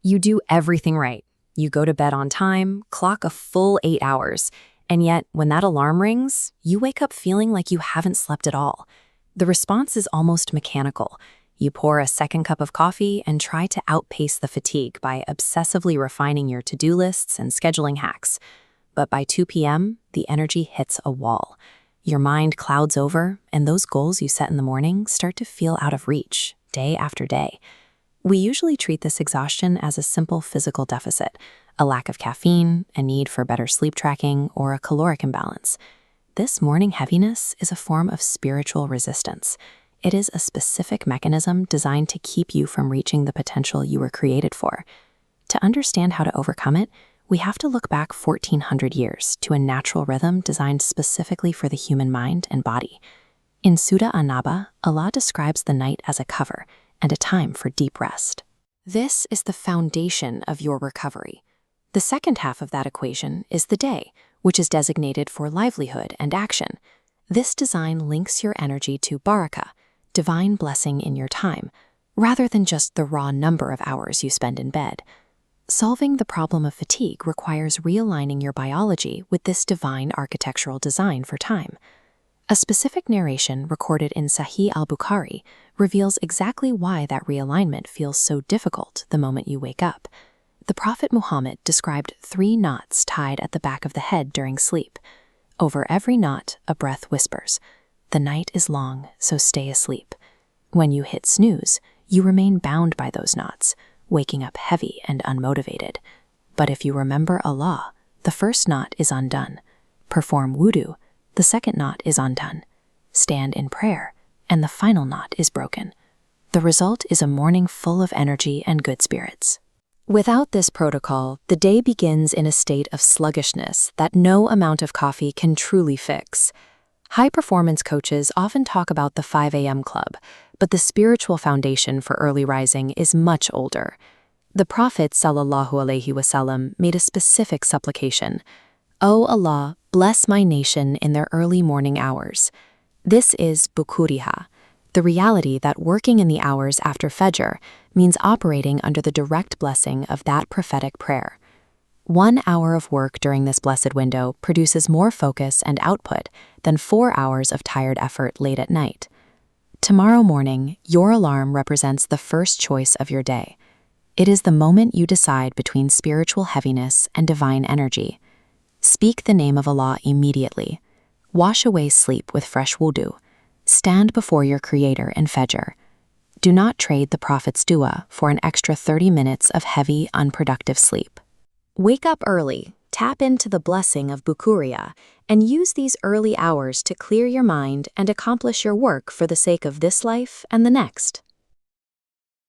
You do everything right. You go to bed on time, clock a full 8 hours, and yet when that alarm rings, you wake up feeling like you haven't slept at all. The response is almost mechanical. You pour a second cup of coffee and try to outpace the fatigue by obsessively refining your to-do lists and scheduling hacks. But by 2 p.m., the energy hits a wall. Your mind clouds over, and those goals you set in the morning start to feel out of reach, day after day. We usually treat this exhaustion as a simple physical deficit, a lack of caffeine, a need for better sleep tracking, or a caloric imbalance. This morning heaviness is a form of spiritual resistance. It is a specific mechanism designed to keep you from reaching the potential you were created for. To understand how to overcome it, we have to look back 1,400 years to a natural rhythm designed specifically for the human mind and body. In Surah An-Naba, Allah describes the night as a cover and a time for deep rest. This is the foundation of your recovery. The second half of that equation is the day, which is designated for livelihood and action. This design links your energy to barakah, divine blessing in your time, rather than just the raw number of hours you spend in bed. Solving the problem of fatigue requires realigning your biology with this divine architectural design for time. A specific narration recorded in Sahih al-Bukhari reveals exactly why that realignment feels so difficult the moment you wake up. The Prophet Muhammad described 3 knots tied at the back of the head during sleep. Over every knot, a breath whispers, "The night is long, so stay asleep." When you hit snooze, you remain bound by those knots, waking up heavy and unmotivated. But if you remember Allah, the first knot is undone. Perform wudu, the second knot is undone. Stand in prayer, and the final knot is broken. The result is a morning full of energy and good spirits. Without this protocol, the day begins in a state of sluggishness that no amount of coffee can truly fix. High-performance coaches often talk about the 5 a.m. club, but the spiritual foundation for early rising is much older. The Prophet ﷺ made a specific supplication, "O Allah, bless my nation in their early morning hours." This is bukuriha, the reality that working in the hours after Fajr means operating under the direct blessing of that prophetic prayer. 1 hour of work during this blessed window produces more focus and output than 4 hours of tired effort late at night. Tomorrow morning, your alarm represents the first choice of your day. It is the moment you decide between spiritual heaviness and divine energy. Speak the name of Allah immediately. Wash away sleep with fresh wudu. Stand before your Creator in Fajr. Do not trade the Prophet's dua for an extra 30 minutes of heavy, unproductive sleep. Wake up early, tap into the blessing of Bukuriya, and use these early hours to clear your mind and accomplish your work for the sake of this life and the next.